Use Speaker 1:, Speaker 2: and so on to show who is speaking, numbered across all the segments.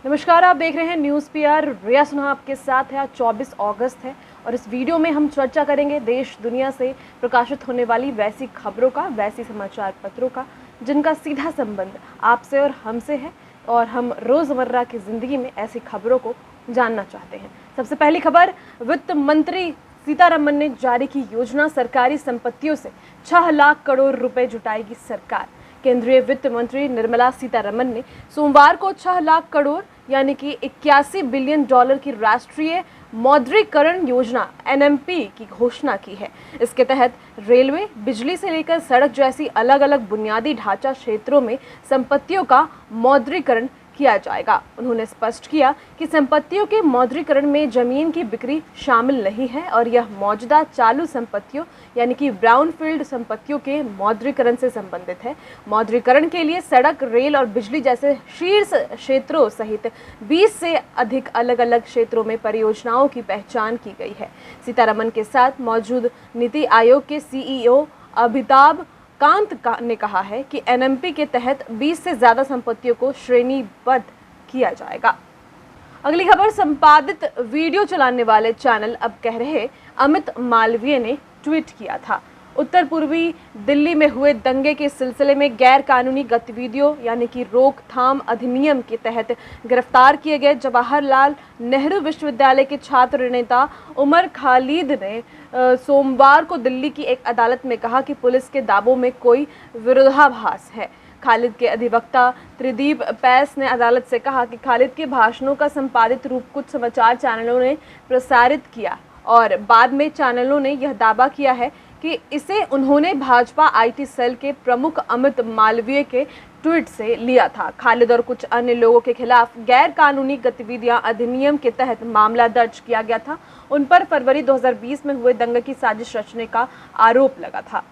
Speaker 1: नमस्कार, आप देख रहे हैं न्यूज़ पीआर। रिया सिन्हा आपके साथ है। आज 24 अगस्त है और इस वीडियो में हम चर्चा करेंगे देश दुनिया से प्रकाशित होने वाली वैसी खबरों का, वैसी समाचार पत्रों का जिनका सीधा संबंध आपसे और हमसे है और हम रोज़मर्रा की ज़िंदगी में ऐसी खबरों को जानना चाहते हैं। सबसे पहली खबर, वित्त मंत्री सीतारमण ने जारी की योजना, सरकारी संपत्तियों से 6 लाख करोड़ रुपए जुटाएगी सरकार। केंद्रीय वित्त मंत्री निर्मला सीतारमण ने सोमवार को 6 लाख करोड़ यानी कि 81 बिलियन डॉलर की राष्ट्रीय मौद्रीकरण योजना एनएमपी की घोषणा की है। इसके तहत रेलवे, बिजली से लेकर सड़क जैसी अलग अलग बुनियादी ढांचा क्षेत्रों में संपत्तियों का मौद्रीकरण किया जाएगा। उन्होंने स्पष्ट किया कि संपत्तियों के मौद्रीकरण में जमीन की बिक्री शामिल नहीं है और यह मौजूदा चालू संपत्तियों यानी कि ब्राउनफील्ड संपत्तियों के मौद्रीकरण से संबंधित है। मौद्रीकरण के लिए सड़क, रेल और बिजली जैसे शीर्ष क्षेत्रों सहित 20 से अधिक अलग अलग क्षेत्रों में परियोजनाओं की पहचान की गई है। सीतारमण के साथ मौजूद नीति आयोग के सीईओ अमिताभ कांत ने कहा है कि एनएमपी के तहत 20 से ज्यादा संपत्तियों को श्रेणीबद्ध किया जाएगा। अगली खबर, संपादित वीडियो चलाने वाले चैनल अब कह रहे अमित मालवीय ने ट्वीट किया था। उत्तर पूर्वी दिल्ली में हुए दंगे के सिलसिले में गैर कानूनी गतिविधियों यानी कि रोकथाम अधिनियम के तहत गिरफ्तार किए गए जवाहरलाल नेहरू विश्वविद्यालय के छात्र नेता उमर खालिद ने सोमवार को दिल्ली की एक अदालत में कहा कि पुलिस के दावों में कोई विरोधाभास है। खालिद के अधिवक्ता त्रिदीप पैस ने अदालत से कहा कि खालिद के भाषणों का संपादित रूप कुछ समाचार चैनलों ने प्रसारित किया और बाद में चैनलों ने यह दावा किया है कि इसे उन्होंने भाजपा आईटी सेल के प्रमुख अमित मालवीय के ट्वीट से लिया था। खालिद और कुछ अन्य लोगों के खिलाफ गैर कानूनी गतिविधियां अधिनियम के तहत मामला दर्ज किया गया था। उन पर फरवरी 2020 में हुए दंगे की साजिश रचने का आरोप लगा था।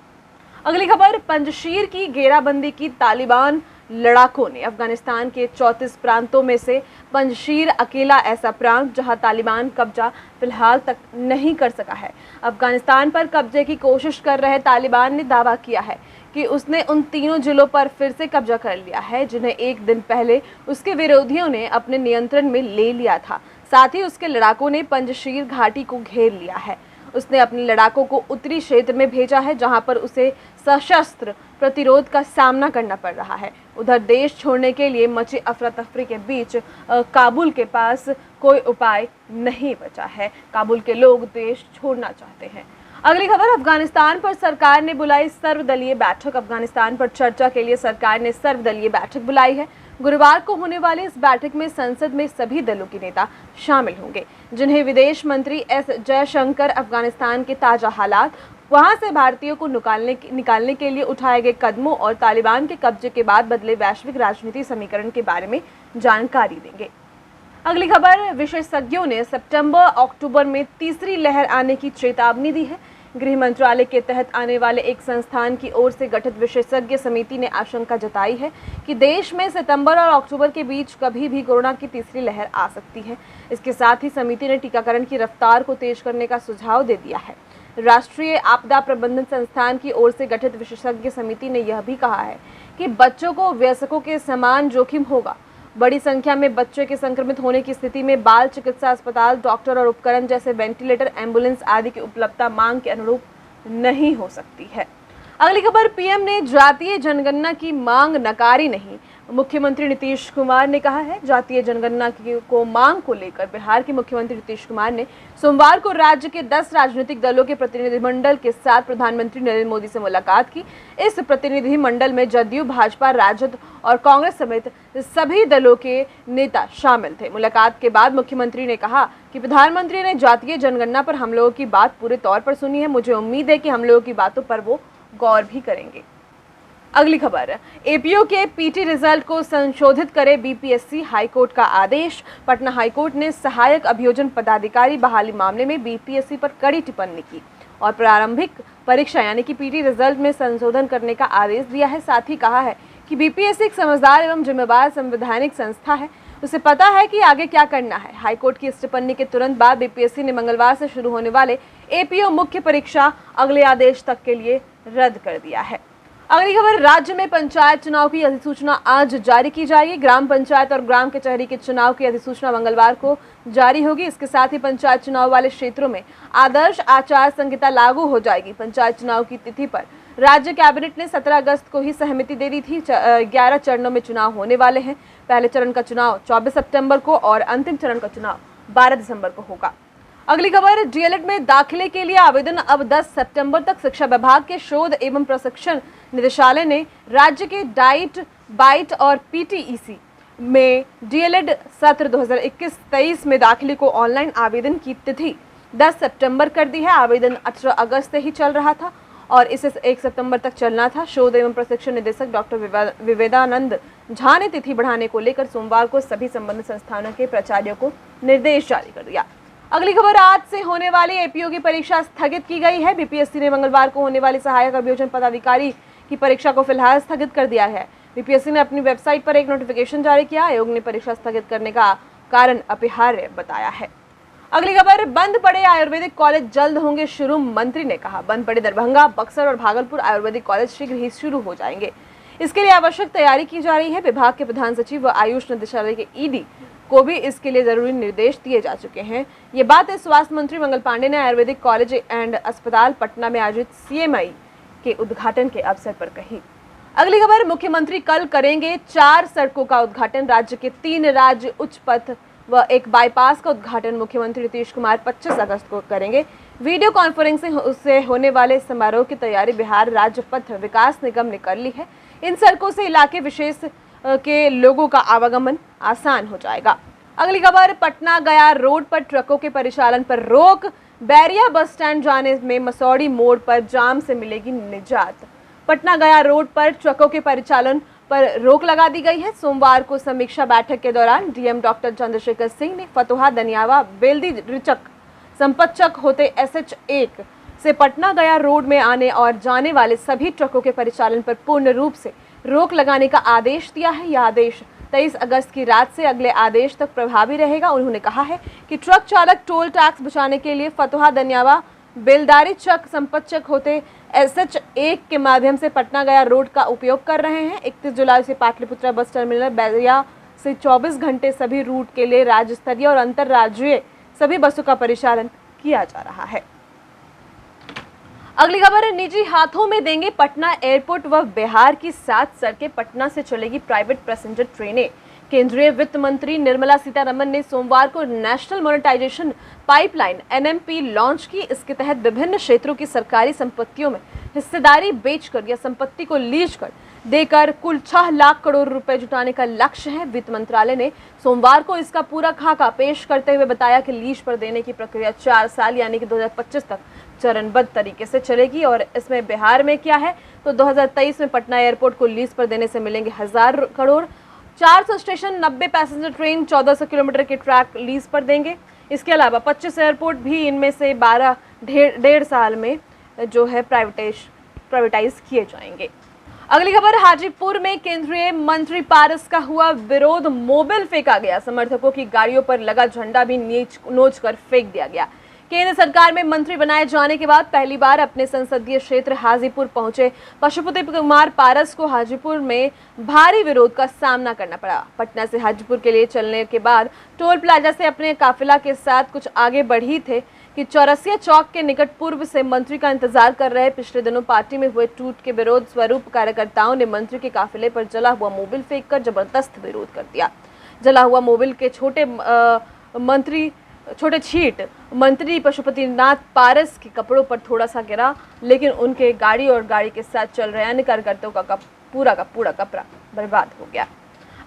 Speaker 1: अगली खबर, पंजशीर की घेराबंदी की तालिबान लड़ाकों ने। अफगानिस्तान के 34 प्रांतों में से पंजशीर अकेला ऐसा प्रांत जहां तालिबान कब्जा फिलहाल तक नहीं कर सका है। अफगानिस्तान पर कब्जे की कोशिश कर रहे तालिबान ने दावा किया है कि उसने उन तीनों जिलों पर फिर से कब्जा कर लिया है जिन्हें एक दिन पहले उसके विरोधियों ने अपने नियंत्रण में ले लिया था। साथ ही उसके लड़ाकों ने पंजशीर घाटी को घेर लिया है। उसने अपने लड़ाकों को उत्तरी क्षेत्र में भेजा है जहां पर उसे सशस्त्र प्रतिरोध का सामना करना पड़ रहा है। उधर देश छोड़ने के लिए मची अफरा तफरी के बीच काबुल के पास कोई उपाय नहीं बचा है। काबुल के लोग देश छोड़ना चाहते हैं। अगली खबर, अफगानिस्तान पर सरकार ने बुलाई सर्वदलीय बैठक। अफगानिस्तान पर चर्चा के लिए सरकार ने सर्वदलीय बैठक बुलाई है। गुरुवार को होने वाली इस बैठक में संसद में सभी दलों के नेता शामिल होंगे, जिन्हें विदेश मंत्री एस जयशंकर अफगानिस्तान के ताजा हालात, वहां से भारतीयों को निकालने के लिए उठाए गए कदमों और तालिबान के कब्जे के बाद बदले वैश्विक राजनीति समीकरण के बारे में जानकारी देंगे। अगली खबर, विशेषज्ञों ने सितंबर-अक्टूबर में तीसरी लहर आने की चेतावनी दी है। गृह मंत्रालय के तहत आने वाले एक संस्थान की ओर से गठित विशेषज्ञ समिति ने आशंका जताई है कि देश में सितंबर और अक्टूबर के बीच कभी भी कोरोना की तीसरी लहर आ सकती है। इसके साथ ही समिति ने टीकाकरण की रफ्तार को तेज करने का सुझाव दे दिया है। राष्ट्रीय आपदा प्रबंधन संस्थान की ओर से गठित विशेषज्ञ समिति ने यह भी कहा है कि बच्चों को वयस्कों के समान जोखिम होगा। बड़ी संख्या में बच्चे के संक्रमित होने की स्थिति में बाल चिकित्सा अस्पताल, डॉक्टर और उपकरण जैसे वेंटिलेटर, एम्बुलेंस आदि की उपलब्धता मांग के अनुरूप नहीं हो सकती है। अगली खबर, पीएम ने जातीय जनगणना की मांग नकारी नहीं। मुख्यमंत्री नीतीश कुमार ने कहा है। जातीय जनगणना को मांग को लेकर बिहार के मुख्यमंत्री नीतीश कुमार ने सोमवार को राज्य के 10 राजनीतिक दलों के प्रतिनिधिमंडल के साथ प्रधानमंत्री नरेंद्र मोदी से मुलाकात की। इस प्रतिनिधिमंडल में जदयू, भाजपा, राजद और कांग्रेस समेत सभी दलों के नेता शामिल थे। मुलाकात के बाद मुख्यमंत्री ने कहा कि प्रधानमंत्री ने जातीय जनगणना पर हम लोगों की बात पूरे तौर पर सुनी है। मुझे उम्मीद है कि हम लोगों की बातों पर वो गौर भी करेंगे। अगली खबर, एपीओ के पीटी रिजल्ट को संशोधित करे बीपीएससी, हाईकोर्ट का आदेश। पटना हाईकोर्ट ने सहायक अभियोजन पदाधिकारी बहाली मामले में बीपीएससी पर कड़ी टिप्पणी की और प्रारंभिक परीक्षा यानी कि पीटी रिजल्ट में संशोधन करने का आदेश दिया है। साथ ही कहा है कि बीपीएससी एक समझदार एवं जिम्मेदार संवैधानिक संस्था है, उसे पता है कि आगे क्या करना है। हाईकोर्ट की इस टिप्पणी के तुरंत बाद बीपीएससी ने मंगलवार से शुरू होने वाले एपीओ मुख्य परीक्षा अगले आदेश तक के लिए रद्द कर दिया है। अगली खबर, राज्य में पंचायत चुनाव की अधिसूचना आज जारी की जाएगी। ग्राम पंचायत और ग्राम कचहरी के चुनाव की अधिसूचना मंगलवार को जारी होगी। इसके साथ ही पंचायत चुनाव वाले क्षेत्रों में आदर्श आचार संहिता लागू हो जाएगी। पंचायत चुनाव की तिथि पर राज्य कैबिनेट ने 17 अगस्त को ही सहमति दे दी थी। 11 चरणों में चुनाव होने वाले हैं। पहले चरण का चुनाव 24 सितंबर को और अंतिम चरण का चुनाव 12 दिसंबर को होगा। अगली खबर, डीएलएड में दाखिले के लिए आवेदन अब 10 सितंबर तक। शिक्षा विभाग के शोध एवं प्रशिक्षण निदेशालय ने राज्य के डाइट, बाइट और पीटीईसी में डीएलएड सत्र 2021-23 में दाखिले को ऑनलाइन आवेदन की तिथि 10 सितंबर कर दी है। आवेदन 18 अगस्त से ही चल रहा था और इसे 1 सितंबर तक चलना था। शोध एवं प्रशिक्षण निदेशक डॉक्टर विवेदानंद झा ने तिथि बढ़ाने को लेकर सोमवार को सभी संबंधित संस्थानों के प्राचार्यों को निर्देश जारी कर दिया। अगली खबर, आज से होने वाली एपीओ की परीक्षा स्थगित की गई है। बीपीएससी ने मंगलवार को होने वाली सहायक अभियोजन पदाधिकारी की परीक्षा को फिलहाल स्थगित कर दिया है। बीपीएससी ने अपनी वेबसाइट पर एक नोटिफिकेशन जारी किया। आयोग ने परीक्षा स्थगित करने का कारण अपरिहार्य बताया है। अगली खबर, बंद पड़े आयुर्वेदिक कॉलेज जल्द होंगे शुरू, मंत्री ने कहा। बंद पड़े दरभंगा, बक्सर और भागलपुर आयुर्वेदिक कॉलेज शीघ्र ही शुरू हो जाएंगे। इसके लिए आवश्यक तैयारी की जा रही है। विभाग के प्रधान सचिव व आयुष निदेशालय के ईडी को भी इसके लिए जरूरी निर्देश दिए जा चुके हैं। ये बात स्वास्थ्य मंत्री मंगल पांडे ने आयुर्वेदिक कॉलेज एंड अस्पताल पटना में आयोजित सीएमआई के उद्घाटन के अवसर पर कही। अगली खबर, मुख्यमंत्री कल करेंगे 4 सड़कों का उद्घाटन। राज्य के 3 राज्य उच्च पथ व एक बाईपास का उद्घाटन मुख्यमंत्री नीतीश कुमार 25 अगस्त को करेंगे। वीडियो कॉन्फ्रेंसिंग से होने वाले समारोह की तैयारी बिहार राज्य पथ विकास निगम ने कर ली है। इन सड़कों से इलाके विशेष के लोगों का आवागमन आसान हो जाएगा। अगली खबर, पटना गया रोड पर ट्रकों के परिचालन पर रोक। बैरिया बस स्टैंड जाने में मसौड़ी मोड़ पर जाम से मिलेगी निजात। पटना गया रोड पर ट्रकों के परिचालन पर रोक लगा दी गई है। सोमवार को समीक्षा बैठक के दौरान डीएम डॉक्टर चंद्रशेखर सिंह ने फतुहा, दनियावा, बेलदी, रिचक, संपतचक होते SH1 से पटना गया रोड में आने और जाने वाले सभी ट्रकों के परिचालन पर पूर्ण रूप से रोक लगाने का आदेश दिया है। यह आदेश 23 अगस्त की रात से अगले आदेश तक प्रभावी रहेगा। उन्होंने कहा है कि ट्रक चालक टोल टैक्स बचाने के लिए फतुहा, दनियावा, बेलदारी चक, संपतचक होते SH1 के माध्यम से पटना गया रोड का उपयोग कर रहे हैं। 31 जुलाई से पाटलिपुत्रा बस टर्मिनल बैरिया से 24 घंटे सभी रूट के लिए राज्य स्तरीय और अंतर्राज्यीय सभी बसों का परिचालन किया जा रहा है। अगली खबर है, निजी हाथों में देंगे पटना एयरपोर्ट व बिहार की 7 सड़कें। पटना से चलेगी प्राइवेट पैसेंजर ट्रेनें। केंद्रीय वित्त मंत्री निर्मला सीतारमण ने सोमवार को national monetization pipeline NMP launch की। इसके तहत विभिन्न क्षेत्रों की सरकारी संपत्तियों में हिस्सेदारी बेचकर या संपत्ति को लीज कर देकर कुल 6 लाख करोड़ रुपए जुटाने का लक्ष्य है। वित्त मंत्रालय ने सोमवार को इसका पूरा खाका पेश करते हुए बताया कि लीज पर देने की प्रक्रिया 4 साल यानी कि 2025 तक चरणबद्ध तरीके से चलेगी। और इसमें बिहार में क्या है तो 2023 में पटना एयरपोर्ट को लीज पर देने से मिलेंगे 1000 crore. 400 station, 90 passenger train, 1400 kilometre के ट्रैक लीज पर देंगे। इसके अलावा 25 एयरपोर्ट भी इनमें से 12 डेढ़ साल में जो है प्राइवेटाइज किए जाएंगे। अगली खबर, हाजीपुर में केंद्रीय मंत्री पारस का हुआ विरोध, मोबिल फेंका गया। समर्थकों की गाड़ियों पर लगा झंडा भी नोच कर फेंक दिया गया। केंद्र सरकार में मंत्री बनाए जाने के बाद पहली बार अपने संसदीय क्षेत्र हाजीपुर पहुंचे पशुपति कुमार पारस को हाजीपुर में भारी विरोध का सामना करना पड़ा। पटना से हाजीपुर के लिए चलने के बाद टोल प्लाजा से अपने काफिला के साथ कुछ आगे बढ़ी थे कि चौरसिया चौक के निकट पूर्व से मंत्री का इंतजार कर रहे। पिछले दिनों पार्टी में हुए टूट के विरोध स्वरूप कार्यकर्ताओं ने मंत्री के काफिले पर जला हुआ मोबिल फेंककर जबरदस्त विरोध कर दिया। जला हुआ मोबिल के छोटे छींट मंत्री पशुपतिनाथ पारस के कपड़ों पर थोड़ा सा गिरा, लेकिन उनके गाड़ी और गाड़ी के साथ चल रहे अन्य कार्यकर्ताओं का पूरा कपड़ा बर्बाद हो गया।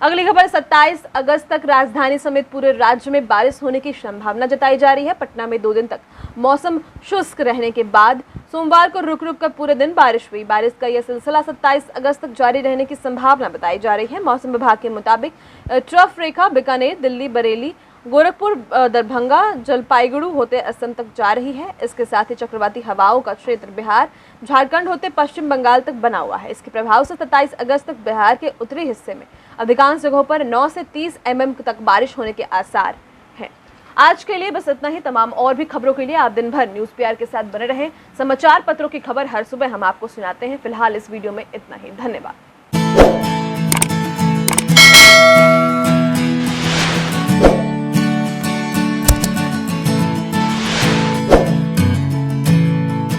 Speaker 1: अगली खबर, 27 अगस्त तक राजधानी समेत पूरे राज्य में बारिश होने की संभावना जताई जा रही है। पटना में 2 दिन तक मौसम शुष्क रहने के बाद सोमवार को रुक रुक कर पूरे दिन बारिश हुई। बारिश का यह सिलसिला 27 अगस्त तक जारी रहने की संभावना बताई जा रही है। मौसम विभाग के मुताबिक ट्रफ रेखा बीकानेर, दिल्ली, बरेली, गोरखपुर, दरभंगा, जलपाईगुड़ू होते असम तक जा रही है। इसके साथ ही चक्रवाती हवाओं का क्षेत्र बिहार, झारखंड होते पश्चिम बंगाल तक बना हुआ है। इसके प्रभाव से 27 अगस्त तक बिहार के उत्तरी हिस्से में अधिकांश जगहों पर 9 से 30 mm तक बारिश होने के आसार हैं। आज के लिए बस इतना ही। तमाम और भी खबरों के लिए आप दिन भर न्यूज़ पीआर के साथ बने रहें। समाचार पत्रों की खबर हर सुबह हम आपको सुनाते हैं। फिलहाल इस वीडियो में इतना ही। धन्यवाद।